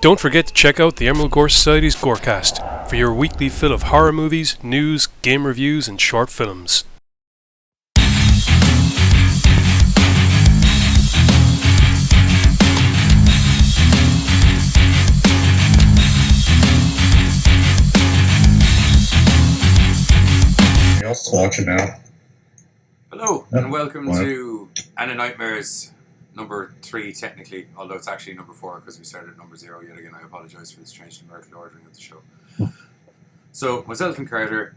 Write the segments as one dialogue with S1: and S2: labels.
S1: Don't forget to check out the Emerald Gore Society's Gorecast for your weekly fill of horror movies, news, game reviews, and short films.
S2: Else watching now.
S3: Hello, and welcome to AniNightmares number 3, technically, although it's actually number 4 because we started at number 0 yet again. I apologise for the strange numerical ordering of the show. So, myself and Carter,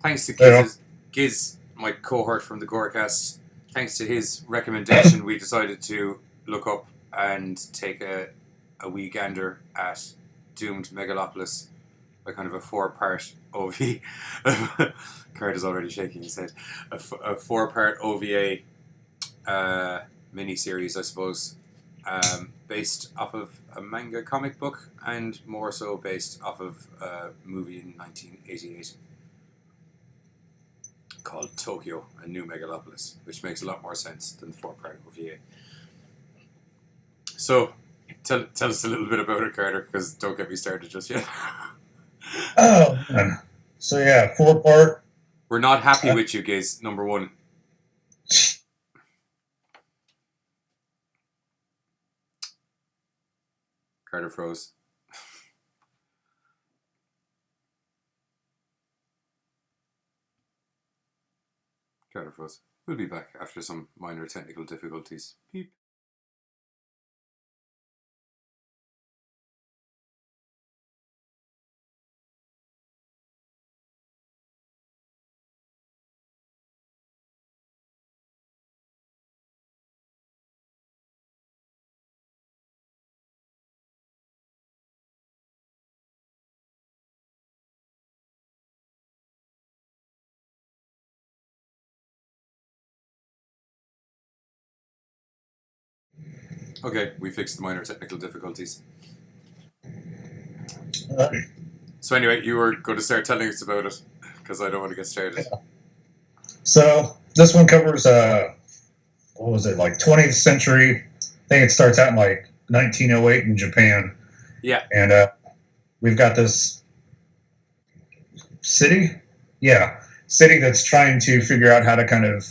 S3: thanks to Giz, my cohort from the Gorecast, thanks to his recommendation, we decided to look up and take a wee gander at Doomed Megalopolis, a kind of a 4-part OV. Carter's already shaking his head. A 4-part OVA mini-series, I suppose, based off of a manga comic book, and more so based off of a movie in 1988 called Tokyo, a New Megalopolis, which makes a lot more sense than the 4-part OVA. So, tell us a little bit about it, Carter, because don't get me started just yet.
S2: Oh, man. So yeah, 4-part.
S3: We're not happy with you, Giz, number 1. Carter froze. Carter froze. We'll be back after some minor technical difficulties. Beep. Okay, we fixed the minor technical difficulties. So anyway, you were going to start telling us about it, because I don't want to get started.
S2: Yeah. So this one covers, what was it, like 20th century? I think it starts out in like 1908 in Japan.
S3: Yeah.
S2: And we've got this city? Yeah, city that's trying to figure out how to kind of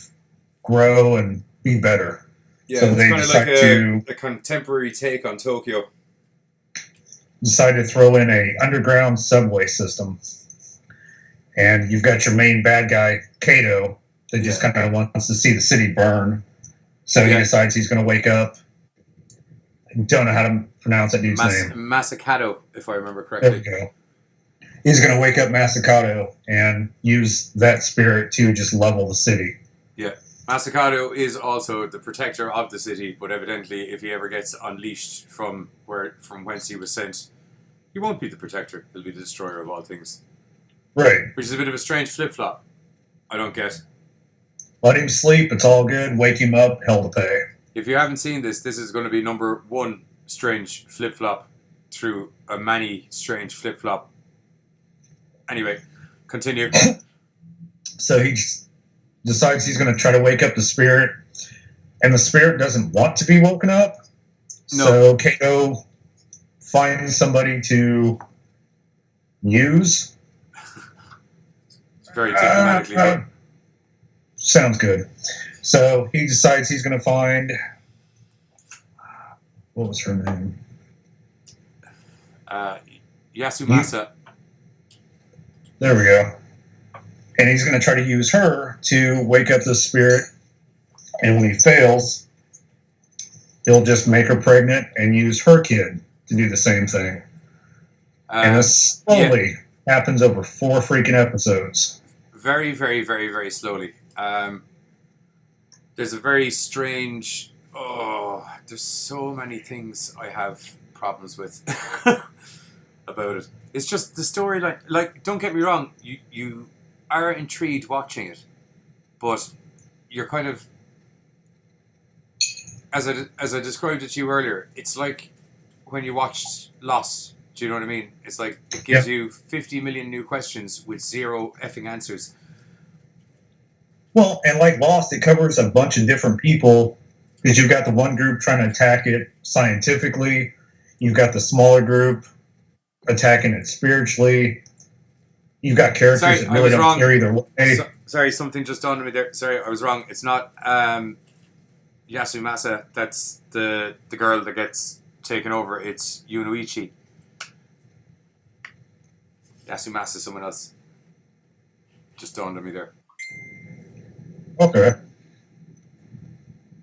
S2: grow and be better.
S3: Yeah,
S2: so
S3: it's
S2: they
S3: kind of like a contemporary take on Tokyo.
S2: Decided to throw in a underground subway system. And you've got your main bad guy, Kato, that just kind of wants to see the city burn. So he decides he's going to wake up. I don't know how to pronounce that dude's name.
S3: Masakato, if I remember correctly.
S2: There we go. He's going to wake up Masakato and use that spirit to just level the city.
S3: Yeah. Masakato is also the protector of the city, but evidently if he ever gets unleashed from whence he was sent, he won't be the protector. He'll be the destroyer of all things.
S2: Right.
S3: Which is a bit of a strange flip-flop. I don't get.
S2: Let him sleep, it's all good. Wake him up, hell to pay.
S3: If you haven't seen this is going to be number 1 strange flip-flop through a many strange flip-flop. Anyway, continue.
S2: So he decides he's going to try to wake up the spirit, and the spirit doesn't want to be woken up. No. So Kato finds somebody to use.
S3: It's very diplomatically done.
S2: Sounds good. So he decides he's going to find, what was her name?
S3: Yasumasa.
S2: There we go. And he's going to try to use her to wake up the spirit. And when he fails, he'll just make her pregnant and use her kid to do the same thing. And this slowly happens over 4 freaking episodes.
S3: Very, very, very, very slowly. There's a very strange... there's so many things I have problems with about it. It's just the storyline. Like, don't get me wrong, you are intrigued watching it, but you're kind of, as I described it to you earlier, it's like when you watched Lost. Do you know what I mean? It's like it gives you 50 million new questions with 0 effing answers.
S2: Well, and like Lost, it covers a bunch of different people because you've got the one group trying to attack it scientifically. You've got the smaller group attacking it spiritually. You've got characters that really don't care either way.
S3: Sorry, something just dawned on me there. Sorry, I was wrong. It's not Yasumasa that's the girl that gets taken over. It's Yunoichi. Yasumasa, someone else. Just dawned on me there.
S2: Okay.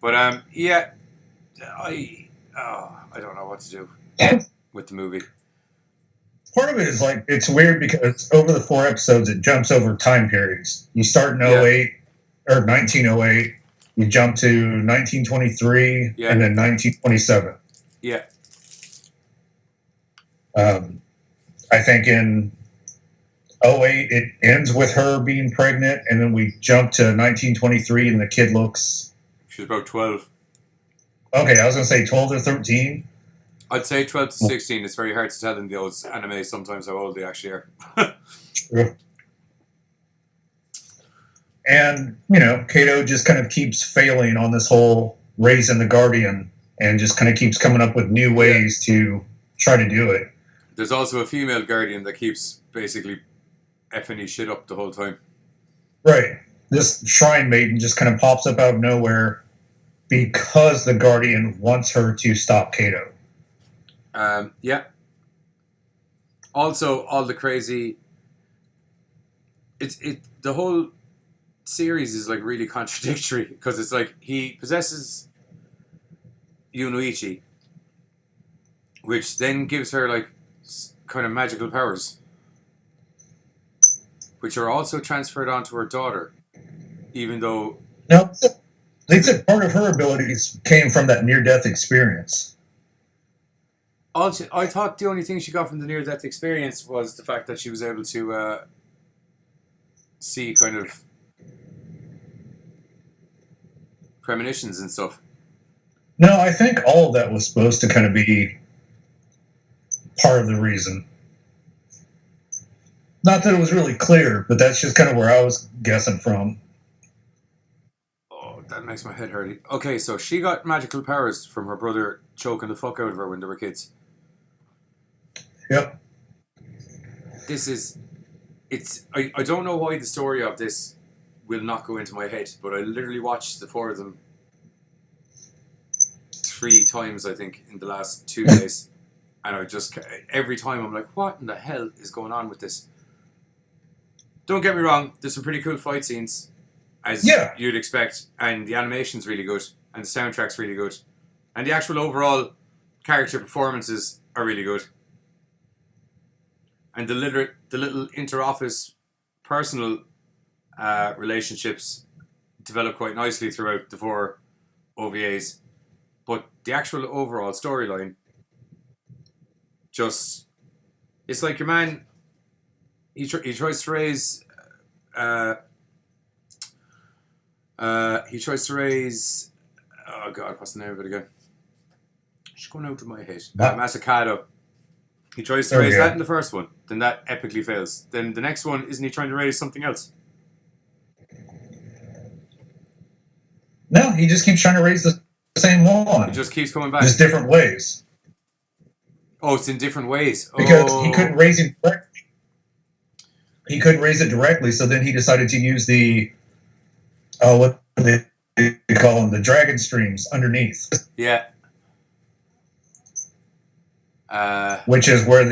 S3: But yeah, I don't know what to do with the movie.
S2: Part of it is like, it's weird because over the 4 episodes, it jumps over time periods. You start in 08 or 1908, you jump to 1923, and then 1927.
S3: Yeah.
S2: I think in 08, it ends with her being pregnant, and then we jump to 1923, and the kid looks...
S3: She's about 12.
S2: Okay, I was going to say 12 or 13.
S3: I'd say 12 to 16. It's very hard to tell in those anime sometimes how old they actually are.
S2: True. And, Kato just kind of keeps failing on this whole raising the Guardian and just kind of keeps coming up with new ways to try to do it.
S3: There's also a female Guardian that keeps basically effing his shit up the whole time. Right.
S2: This Shrine Maiden just kind of pops up out of nowhere because the Guardian wants her to stop Kato.
S3: Yeah. Also, all the crazy... The whole series is like really contradictory because it's like he possesses Yunoichi, which then gives her like kind of magical powers, which are also transferred onto her daughter, even though...
S2: No, they said part of her abilities came from that near-death experience.
S3: Also, I thought the only thing she got from the near-death experience was the fact that she was able to see kind of premonitions and stuff.
S2: No, I think all of that was supposed to kind of be part of the reason. Not that it was really clear, but that's just kind of where I was guessing from.
S3: Oh, that makes my head hurt. Okay, so she got magical powers from her brother choking the fuck out of her when they were kids.
S2: Yep.
S3: I don't know why the story of this will not go into my head, but I literally watched the 4 of them 3 times, I think, in the last 2 days. And I just, every time I'm like, what in the hell is going on with this? Don't get me wrong, there's some pretty cool fight scenes, as you'd expect, and the animation's really good, and the soundtrack's really good, and the actual overall character performances are really good. And the little inter-office personal relationships develop quite nicely throughout the 4 OVAs. But the actual overall storyline, just... It's like your man... He tries to raise... he tries to raise... Oh God, what's the name of it again? It's going out of my head. Masakado. He tries to raise that in the first one. Then that epically fails. Then the next one, isn't he trying to raise something else?
S2: No, he just keeps trying to raise the same one.
S3: He just keeps coming back.
S2: Just different ways.
S3: Oh, it's in different ways.
S2: Because he couldn't raise it directly. He couldn't raise it directly, so then he decided to use the... what do they call them? The dragon streams underneath.
S3: Yeah.
S2: Which is where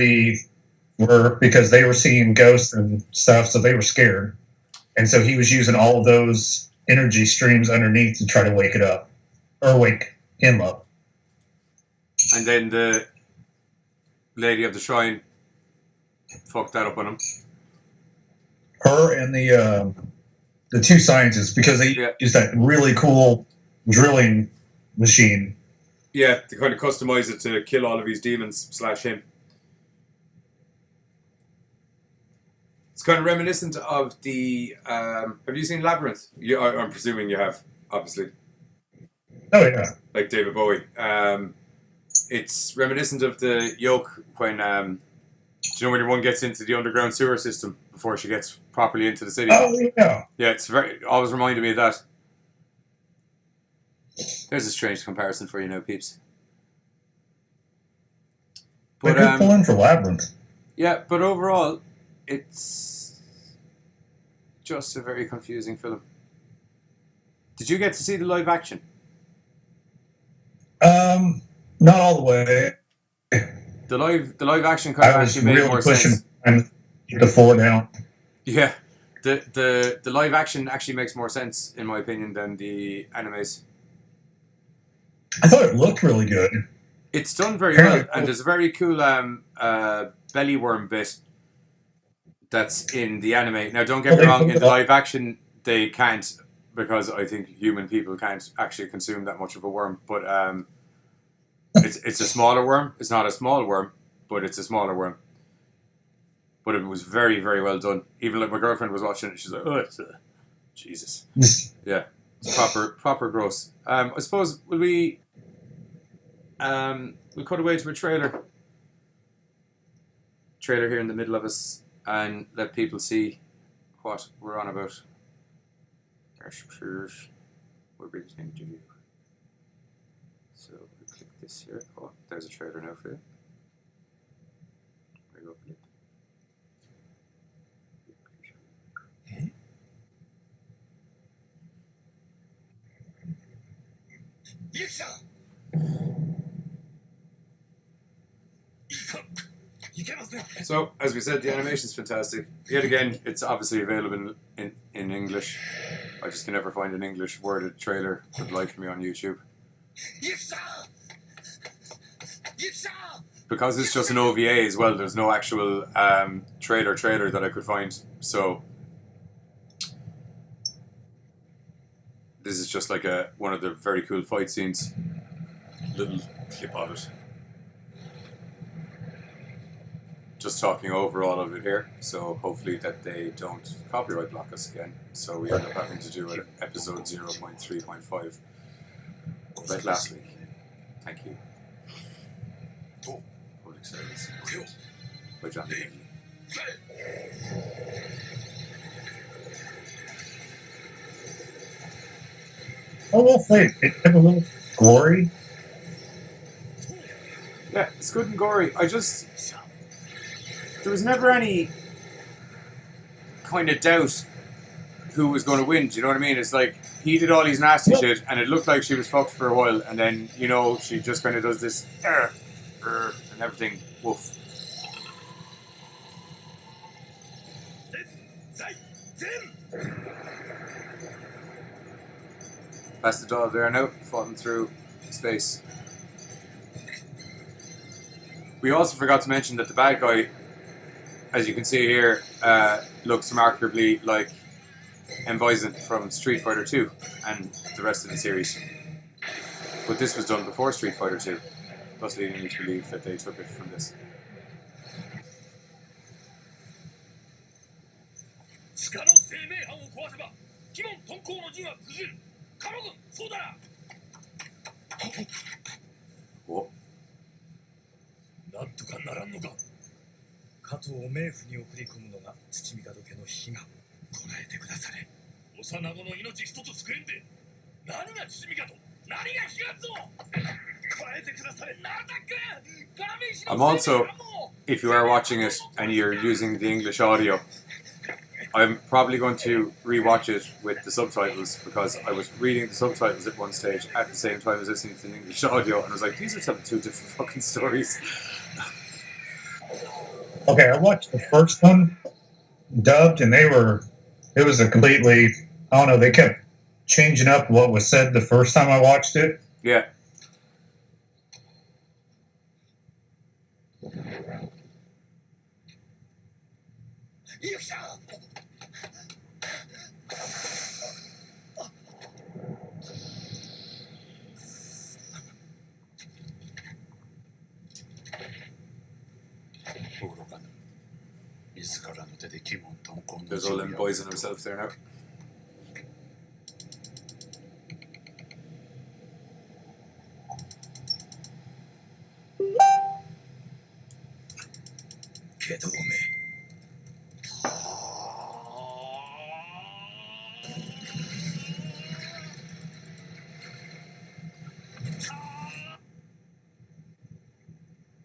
S2: because they were seeing ghosts and stuff, so they were scared. And so he was using all of those energy streams underneath to try to wake it up. Or wake him up.
S3: And then the lady of the shrine fucked that up on him.
S2: Her and the 2 scientists, because they use that really cool drilling machine.
S3: Yeah, to kind of customize it to kill all of his demons / him. It's kind of reminiscent of the... have you seen Labyrinth? I'm presuming you have, obviously.
S2: Oh, yeah.
S3: Like David Bowie. It's reminiscent of the yoke when... do you know when your one gets into the underground sewer system before she gets properly into the city?
S2: Oh, yeah.
S3: Yeah, it's always reminded me of that. There's a strange comparison for you now, peeps. But
S2: could pull in for Labyrinth.
S3: yeah, but overall, it's just a very confusing film. Did you get to see the live action?
S2: Not all the way.
S3: The live action kind of actually made more sense.
S2: And get the 4 down.
S3: Yeah, the live action actually makes more sense in my opinion than the animes.
S2: I thought it looked really good.
S3: It's done very well, and there's a very cool belly worm bit that's in the anime. Now, don't get me wrong, in the live action they can't, because I think human people can't actually consume that much of a worm. But it's a smaller worm. It's not a small worm, but it's a smaller worm. But it was very, very well done. Even like my girlfriend was watching it, she's like, "Oh, Jesus, yeah, it's proper gross." I suppose we'll cut away to a trailer here in the middle of us and let people see what we're on about. We're bringing an interview. So we click this here. Oh, there's a trailer now for you. There you go. So, as we said, the animation is fantastic. Yet again, it's obviously available in English. I just can never find an English worded trailer for the life of me on YouTube. Because it's just an OVA as well, there's no actual trailer that I could find. So, this is just like one of the very cool fight scenes. Little clip of it. Just talking over all of it here, so hopefully that they don't copyright block us again. So we end up having to do it episode 0.3.5 like last week. Thank you. Public service by John Lee.
S2: Oh, well, wait, it's a little gory.
S3: Yeah, it's good and gory. There was never any kind of doubt who was going to win. Do you know what I mean? It's like he did all his nasty shit, and it looked like she was fucked for a while, and then she just kind of does this and everything. Woof. That's the dog there now, falling through space. We also forgot to mention that the bad guy, as you can see here, looks remarkably like M. Bison from Street Fighter 2 and the rest of the series. But this was done before Street Fighter 2, thus leading me to believe that they took it from this. Whoa.
S4: なんとかならんのか。加藤を冥府に送り込むのが土御門家の悲願。こらえてくだされ。幼子の命一つ救えんで。何が土御門？何が悲願ぞ。こらえてくだされ。なんだっけ。
S3: I'm also, if you are watching it and you're using the English audio, I'm probably going to rewatch it with the subtitles, because I was reading the subtitles at one stage at the same time as listening to the English audio, and I was like, these are telling two different fucking stories.
S2: Okay, I watched the first one dubbed, and it was a completely, I don't know, they kept changing up what was said the first time I watched it.
S3: Yeah. There's all them boys and himself there now.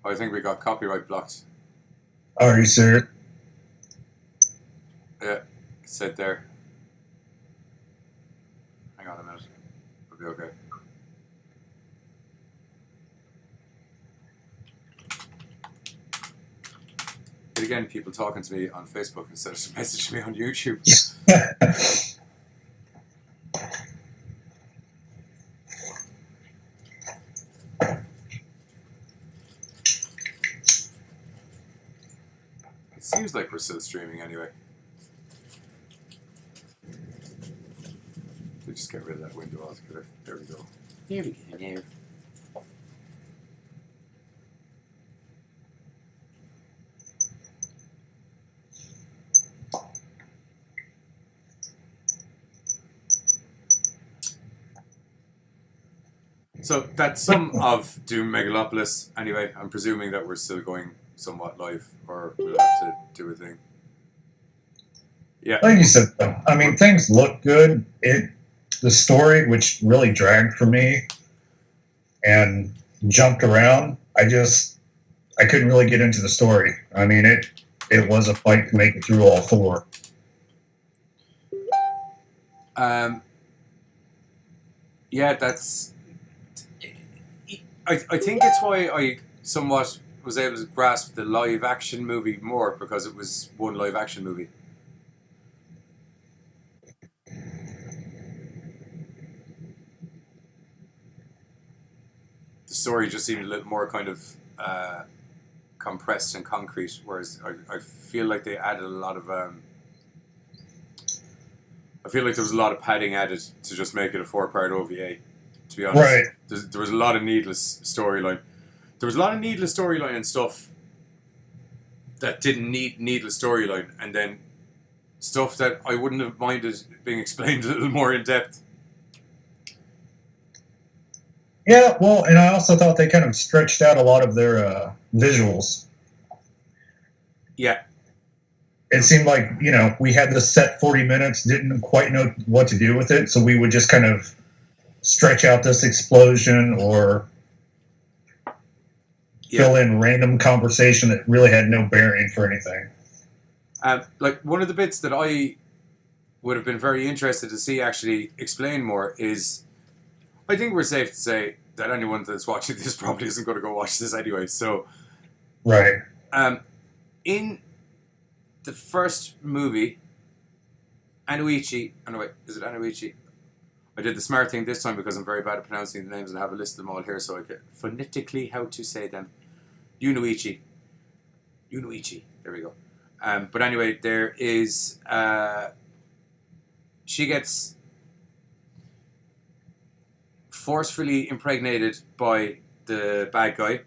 S3: I think we got copyright blocked.
S2: Are you serious?
S3: Yeah, it said there. Hang on a minute. It'll be okay. But again, people talking to me on Facebook instead of messaging me on YouTube. It seems like we're still streaming anyway. We just get rid of that window altogether. There we go. Here we go. Here. So that's some of Doom Megalopolis. Anyway, I'm presuming that we're still going somewhat live, or we'll have to do a thing. Yeah.
S2: Like you said, I mean, things look good. The story, which really dragged for me and jumped around, I couldn't really get into the story. I mean, it was a fight to make it through all four.
S3: Yeah, that's. I think it's why I somewhat was able to grasp the live action movie more, because it was one live action movie. The story just seemed a little more kind of compressed and concrete, whereas I feel like they added a lot of. I feel like there was a lot of padding added to just make it a 4-part OVA. To be honest,
S2: Right.
S3: There was a lot of needless storyline. There was a lot of needless storyline and stuff that didn't need needless storyline, and then stuff that I wouldn't have minded being explained a little more in depth.
S2: Yeah, well, and I also thought they kind of stretched out a lot of their visuals.
S3: Yeah.
S2: It seemed like, we had this set 40 minutes, didn't quite know what to do with it, so we would just kind of stretch out this explosion or fill in random conversation that really had no bearing for anything.
S3: Like, one of the bits that I would have been very interested to see actually explain more is, I think we're safe to say that anyone that's watching this probably isn't going to go watch this anyway, so...
S2: Right.
S3: In the first movie, Anuichi... Oh no, wait, is it Anuichi? I did the smart thing this time because I'm very bad at pronouncing the names and I have a list of them all here so I get phonetically how to say them. Yunoichi. There we go. But anyway, there is... she gets forcefully impregnated by the bad guy.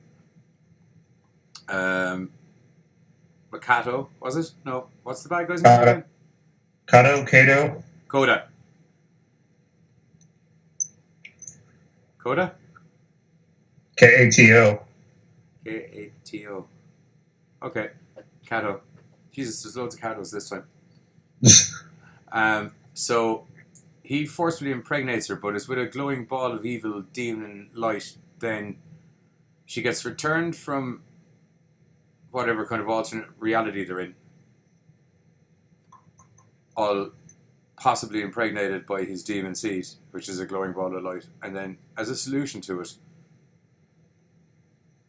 S3: Makato, was it? No. What's the bad guy's name again?
S2: Kato?
S3: Koda. Koda?
S2: Kato.
S3: Kato. Okay. Kato. Jesus, there's loads of Katos this time. So he forcefully impregnates her, but it's with a glowing ball of evil demon light. Then she gets returned from whatever kind of alternate reality they're in, all possibly impregnated by his demon seed, which is a glowing ball of light. And then, as a solution to it,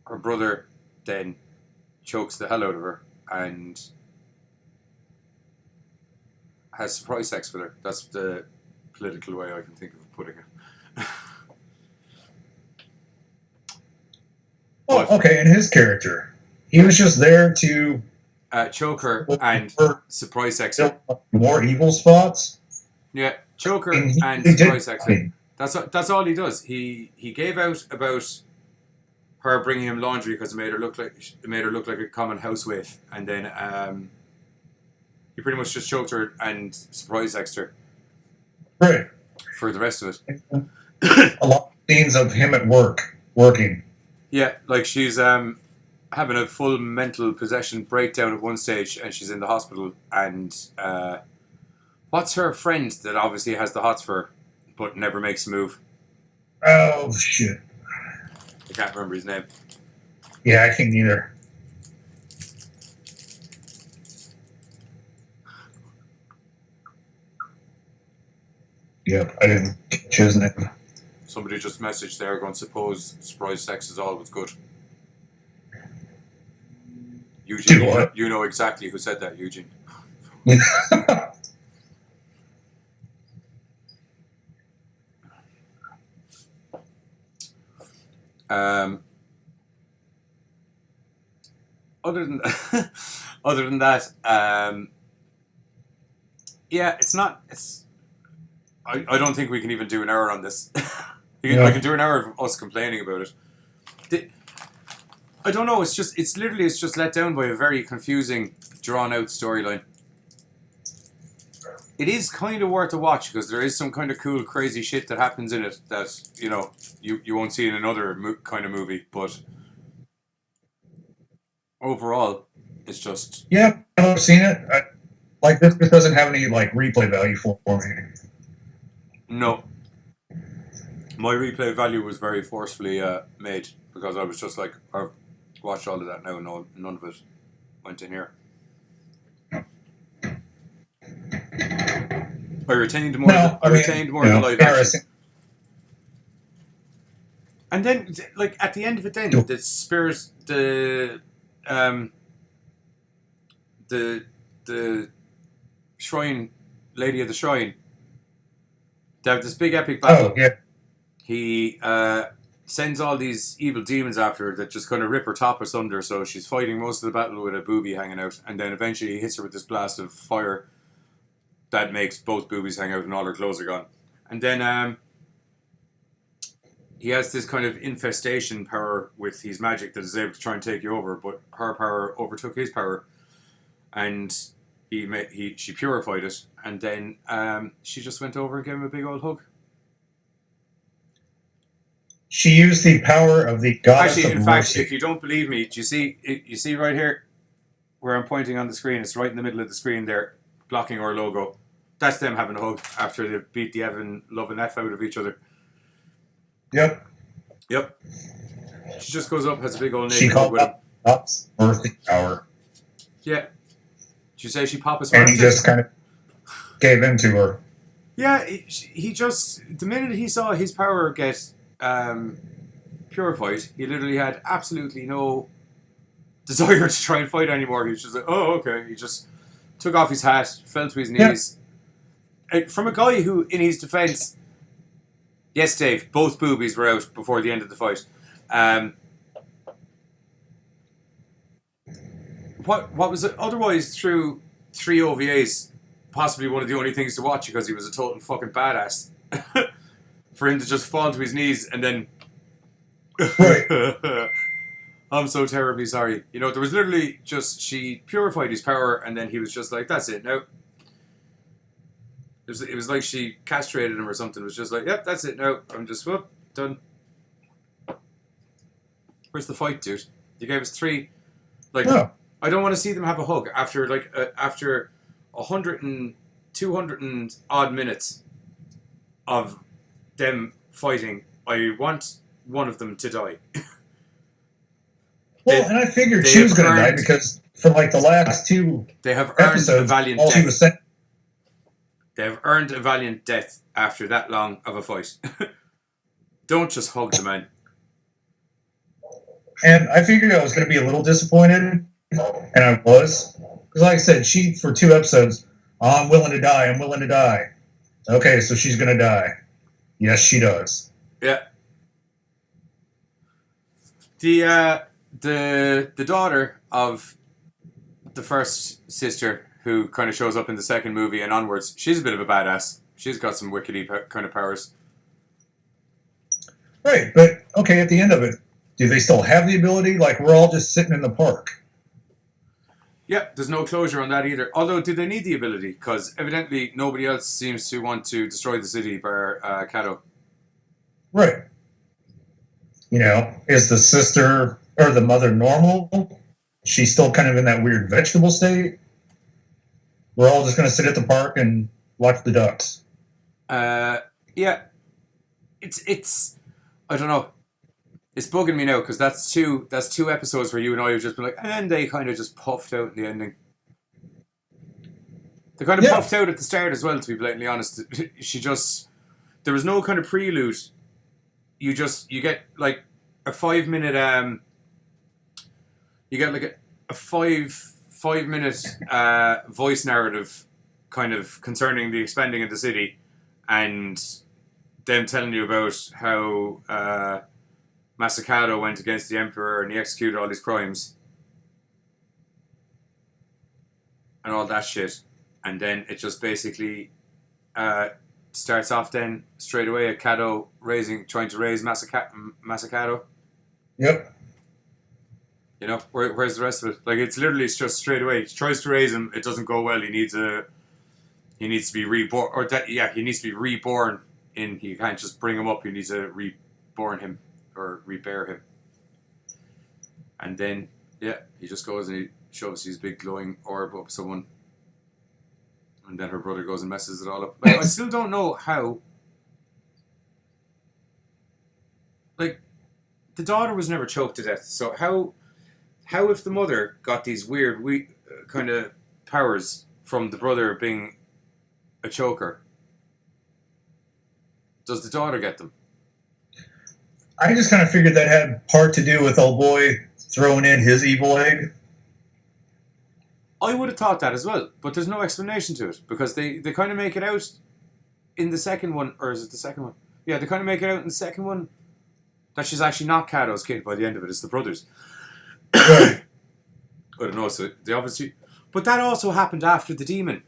S3: her brother then chokes the hell out of her and has surprise sex with her. That's the political way I can think of putting it.
S2: Oh, okay, and his character. He was just there to...
S3: choke her and surprise sex her.
S2: More evil spots?
S3: Yeah, choke her
S2: And
S3: and
S2: he
S3: surprise
S2: did
S3: sex her. That's all he does. He gave out about her bringing him laundry because it made her look like a common housewife, and then he pretty much just choked her and surprise sexed her.
S2: Right.
S3: For the rest of it.
S2: A lot of scenes of him at work, working.
S3: Yeah, like she's having a full mental possession breakdown at one stage, and she's in the hospital, and what's her friend that obviously has the hots for her, but never makes a move?
S2: Oh, shit.
S3: I can't remember his name.
S2: Yeah, I can't either. Yep, I didn't choose it.
S3: Somebody just messaged there going, suppose surprise sex is always good. Eugene,
S2: Do what?
S3: you know exactly who said that, Eugene. Other than other than that, yeah, it's not. It's. I don't think we can even do an hour on this. I can do an hour of us complaining about it. I don't know. It's just let down by a very confusing, drawn out storyline. It is kind of worth a watch because there is some kind of cool, crazy shit that happens in it that you won't see in another kind of movie. But overall, it's just
S2: I've seen it. This doesn't have any replay value for me.
S3: No. My replay value was very forcefully made because I was just like, I've watched all of that now and none of it went in here. I retained more of the live action. And then, at the end of it then, the spirits, the shrine, Lady of the Shrine, they have this big epic battle.
S2: Oh, yeah.
S3: He sends all these evil demons after her that just kind of rip her top asunder, so she's fighting most of the battle with a boobie hanging out, and then eventually he hits her with this blast of fire that makes both boobies hang out and all her clothes are gone. And then he has this kind of infestation power with his magic that is able to try and take you over, but her power overtook his power, and she purified it, and then she just went over and gave him a big old hug.
S2: She used the power of the goddess
S3: Actually,
S2: of
S3: in
S2: mercy.
S3: fact, if you don't believe me, do you see right here where I'm pointing on the screen? It's right in the middle of the screen there, blocking our logo. That's them having a hug after they beat the loving F out of each other.
S2: Yep.
S3: She just goes up, has a big old naked
S2: She
S3: hug
S2: called
S3: with him.
S2: up mercy power.
S3: Yeah. Did you say she pop us?
S2: And he just kind of gave in to her.
S3: Yeah, he just, the minute he saw his power get purified, he literally had absolutely no desire to try and fight anymore. He was just like, oh, okay. He just took off his hat, fell to his knees. From a guy who, in his defense, yes, Dave, both boobies were out before the end of the fight. What was it? Otherwise, through 3 OVAs, possibly one of the only things to watch because he was a total fucking badass. For him to just fall to his knees and then...
S2: Right.
S3: I'm so terribly sorry. There was literally just... She purified his power and then he was just like, that's it now. It was like she castrated him or something. It was just like, yep, that's it now. I'm just, done. Where's the fight, dude? You gave us 3... I don't want to see them have a hug after 100 and 200 and odd minutes of them fighting. I want one of them to die.
S2: And I figured she was going to die because for the last 2
S3: they have earned
S2: episodes,
S3: a valiant
S2: all
S3: death.
S2: she was saying.
S3: They have earned a valiant death after that long of a fight. Don't just hug the man.
S2: And I figured I was going to be a little disappointed, and I was. Because like I said, she, for 2 episodes, I'm willing to die. Okay, so she's going to die. Yes, she does.
S3: Yeah. The daughter of the first sister, who kind of shows up in the second movie and onwards, she's a bit of a badass. She's got some wickedy kind of powers.
S2: Right, but okay, at the end of it, do they still have the ability? We're all just sitting in the park.
S3: Yeah, there's no closure on that either. Although, do they need the ability? Because evidently nobody else seems to want to destroy the city bar Kato.
S2: Right. Is the sister or the mother normal? She's still kind of in that weird vegetable state? We're all just going to sit at the park and watch the ducks.
S3: Yeah. It's I don't know. It's bugging me now because that's two episodes where you and I have just been like, and then they kind of just puffed out in the ending. They kind of puffed out at the start as well, to be blatantly honest. There was no kind of prelude. You get like a 5 minute you get like a 5 minute voice narrative kind of concerning the expanding of the city and them telling you about how Masakado went against the Emperor and he executed all his crimes and all that shit. And then it just basically starts off then straight away at Kado trying to raise Masakado.
S2: Yep.
S3: You know, where's the rest of it? Like, it's literally just straight away. He tries to raise him, it doesn't go well. He needs to be reborn, he needs to be reborn. You can't just bring him up. You need to reborn him or rebear him. And then, he just goes and he shoves his big glowing orb up someone. And then her brother goes and messes it all up. Like, I still don't know how. Like, the daughter was never choked to death. So how if the mother got these weird kind of powers from the brother being a choker, does the daughter get them?
S2: I just kind of figured that had part to do with old boy throwing in his evil egg.
S3: I would have thought that as well, but there's no explanation to it because they kind of make it out in the second one, or is it the second one? Yeah, they kind of make it out in the second one that she's actually not Kado's kid by the end of it. It's the brothers. I don't know. So they obviously, but that also happened after the demon.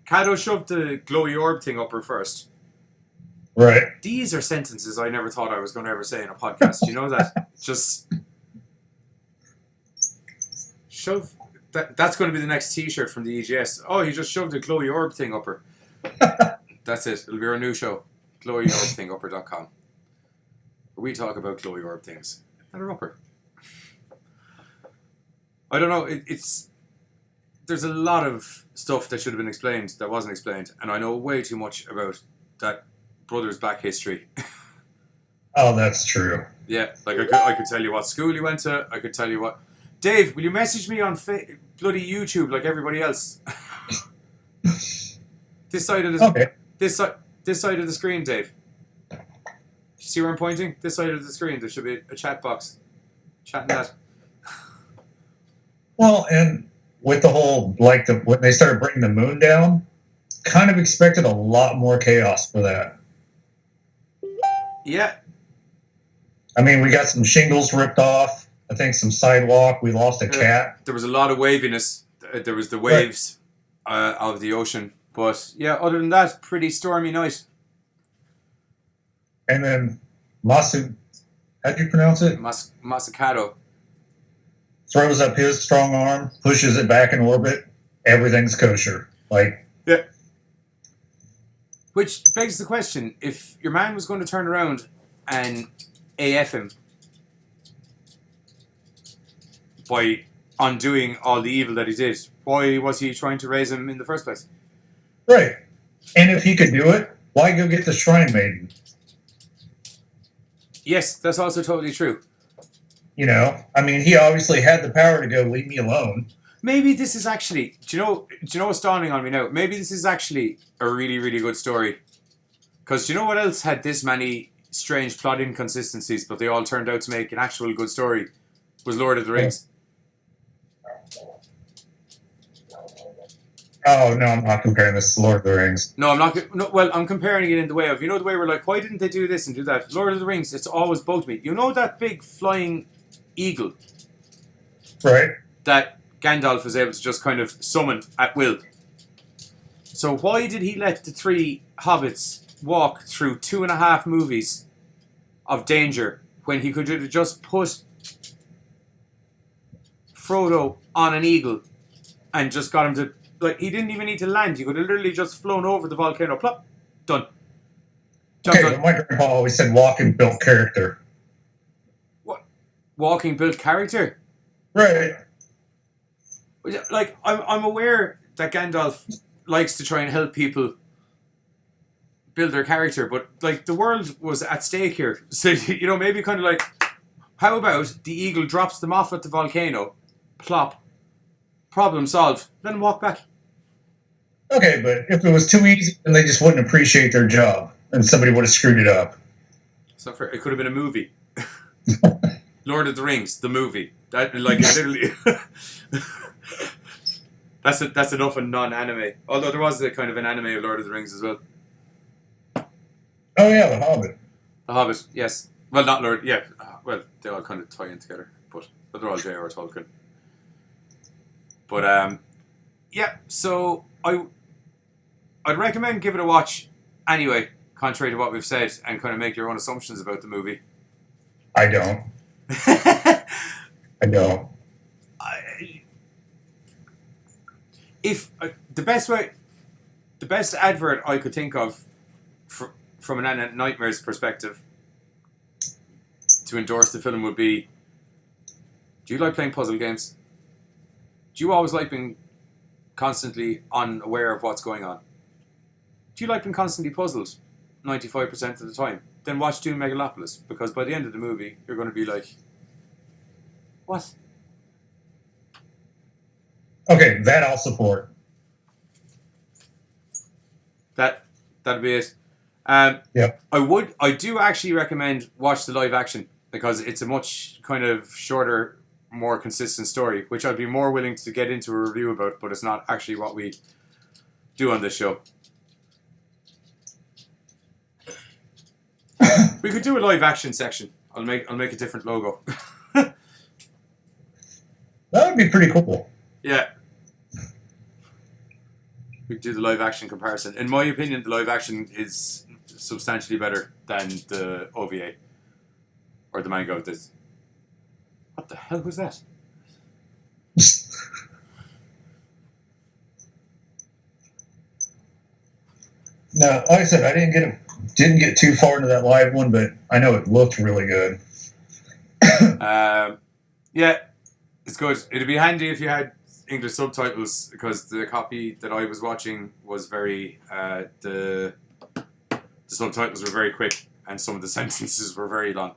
S3: Kado shoved the glowy orb thing up her first.
S2: Right.
S3: These are sentences I never thought I was going to ever say in a podcast. You know that? Just shove. That's going to be the next T-shirt from the EGS. Oh, he just shoved a glowy orb thing up her. That's it. It'll be our new show. glowyorbthingupper.com. Where we talk about glowy orb things that are upper. I don't know. There's a lot of stuff that should have been explained that wasn't explained, and I know way too much about that brother's back history.
S2: Oh, that's true.
S3: Yeah, like I could tell you what school he went to. I could tell you what. Dave, will you message me on bloody YouTube like everybody else? This side of the this side of the screen, Dave. See where I'm pointing? This side of the screen. There should be a chat box. Chatting that.
S2: Well, and with the whole when they started bringing the moon down, kind of expected a lot more chaos for that.
S3: Yeah.
S2: I mean, we got some shingles ripped off. I think some sidewalk. We lost a cat.
S3: There was a lot of waviness. There was the waves of the ocean. But yeah, other than that, pretty stormy night.
S2: And then Masu, how'd you pronounce it?
S3: Masakado.
S2: Throws up his strong arm, pushes it back in orbit. Everything's kosher.
S3: Yeah. Which begs the question, if your man was going to turn around and AF him by undoing all the evil that he did, why was he trying to raise him in the first place?
S2: Right. And if he could do it, why go get the Shrine Maiden?
S3: Yes, that's also totally true.
S2: You know, I mean, he obviously had the power to go, leave me alone.
S3: Maybe this is actually, do you know what's dawning on me now? Maybe this is actually a really, really good story. Because do you know what else had this many strange plot inconsistencies, but they all turned out to make an actual good story? Was Lord of the Rings.
S2: Oh, no, I'm not comparing this to Lord of the Rings.
S3: No, I'm not. No, well, I'm comparing it in the way of, the way we're like, why didn't they do this and do that? Lord of the Rings, it's always bugged me. You know that big flying eagle?
S2: Right.
S3: That Gandalf was able to just kind of summon at will. So why did he let the three hobbits walk through 2.5 movies of danger when he could have just put Frodo on an eagle and just got him to... Like, he didn't even need to land. He could have literally just flown over the volcano. Plop. Done.
S2: Okay, but my grandpa always said walking built character.
S3: What? Walking built character?
S2: Right.
S3: Like, I'm aware that Gandalf likes to try and help people build their character, but like the world was at stake here. So you know, maybe kind of like, how about the eagle drops them off at the volcano, plop, problem solved, let them walk back.
S2: Okay, but if it was too easy, then they just wouldn't appreciate their job, and somebody would have screwed it up.
S3: So it could have been a movie. Lord of the Rings, the movie. That like literally. That's enough of non-anime. Although there was a kind of an anime of Lord of the Rings as well.
S2: Oh yeah, The Hobbit.
S3: The Hobbit, yes. Well, not Lord. Yeah. Well, they all kind of tie in together, but they're all J.R. Tolkien. But yeah. So I'd recommend give it a watch. Anyway, contrary to what we've said, and kind of make your own assumptions about the movie.
S2: I don't. I don't.
S3: If the best advert I could think of from an AniNightmares perspective to endorse the film would be: do you like playing puzzle games? Do you always like being constantly unaware of what's going on? Do you like being constantly puzzled 95% of the time? Then watch Doom Megalopolis, because by the end of the movie you're going to be like, what?
S2: Okay, that I'll support.
S3: That'd be it.
S2: Yep.
S3: I do actually recommend watch the live action, because it's a much kind of shorter, more consistent story, which I'd be more willing to get into a review about, but it's not actually what we do on this show. We could do a live action section. I'll make a different logo.
S2: That would be pretty cool.
S3: Yeah. We could do the live action comparison. In my opinion, the live action is substantially better than the OVA or the manga of this. What the hell was that?
S2: No, like I said, I didn't get too far into that live one, but I know it looked really good.
S3: Yeah, it's good. It'd be handy if you had English subtitles, because the copy that I was watching was very the subtitles were very quick, and some of the sentences were very long.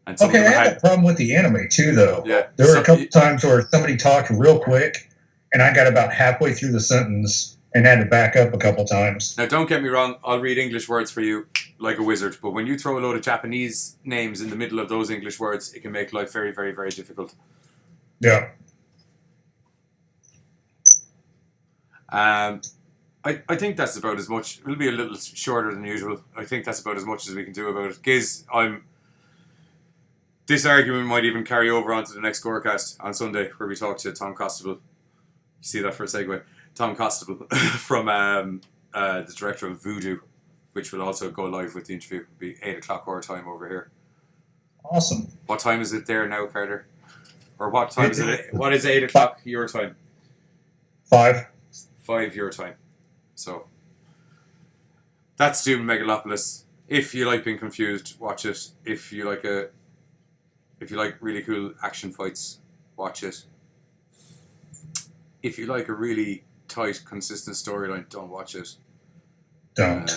S3: And some
S2: Okay,
S3: of them
S2: I had a problem with the anime too, though.
S3: Yeah,
S2: There were a couple times where somebody talked real quick, and I got about halfway through the sentence and had to back up a couple times.
S3: Now, don't get me wrong, I'll read English words for you like a wizard, but when you throw a load of Japanese names in the middle of those English words, it can make life very, very, very difficult.
S2: Yeah.
S3: I think that's about as much. It'll be a little shorter than usual. I think that's about as much as we can do about it. Giz, this argument might even carry over onto the next Gorecast on Sunday, where we talk to Tom Constable. You see that for a segue? Tom Constable from the director of Voodoo, which will also go live with the interview. It'll be 8 o'clock our time over here.
S2: Awesome.
S3: What time is it there now, Carter? Or what time is it? What is 8 o'clock your time?
S2: 5.
S3: 5 your time. So that's Doom Megalopolis. If you like being confused, watch it. If you like really cool action fights, watch it. If you like a really tight, consistent storyline, don't watch it.
S2: Don't.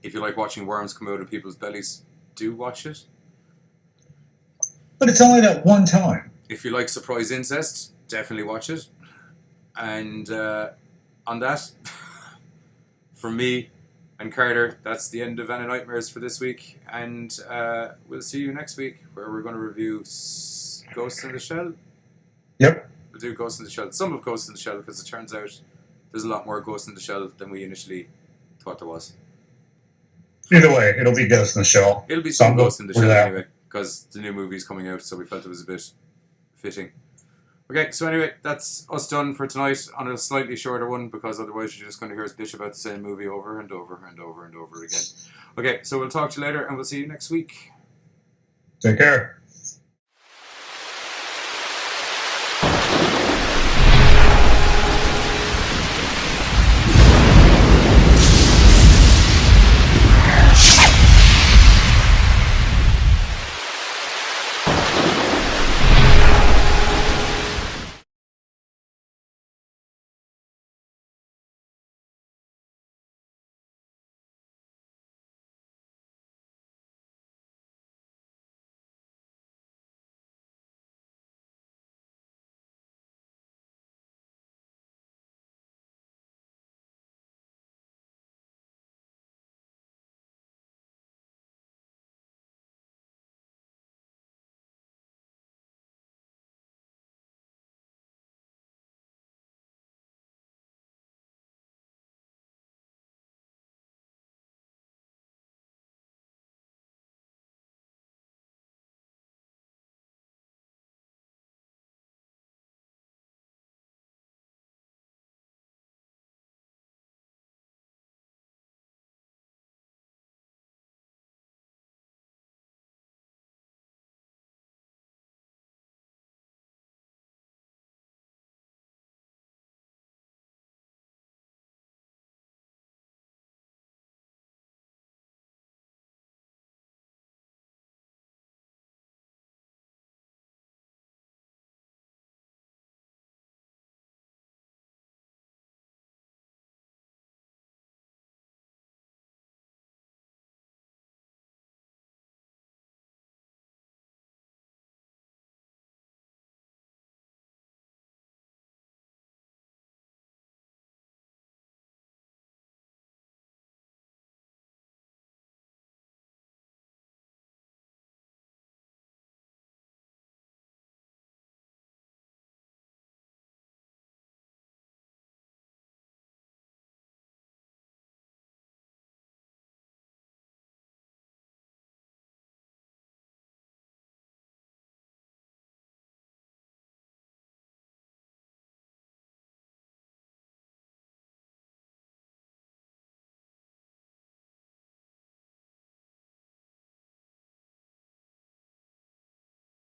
S3: If you like watching worms come out of people's bellies, do watch it.
S2: But it's only that one time.
S3: If you like surprise incest, definitely watch it. And on that, from me and Carter, that's the end of AniNightmares for this week. And we'll see you next week, where we're going to review Ghost in the Shell.
S2: Yep.
S3: We'll do Ghost in the Shell. Some of Ghost in the Shell, because it turns out there's a lot more Ghost in the Shell than we initially thought there was.
S2: Either way, it'll be Ghost in the Shell.
S3: It'll be some Ghost in the Shell
S2: that.
S3: anyway, because the new movie's coming out, so we felt it was a bit fitting. Okay, so anyway, that's us done for tonight on a slightly shorter one, because otherwise you're just going to hear us bitch about the same movie over and over and over and over again. Okay, so we'll talk to you later, and we'll see you next week.
S2: Take care.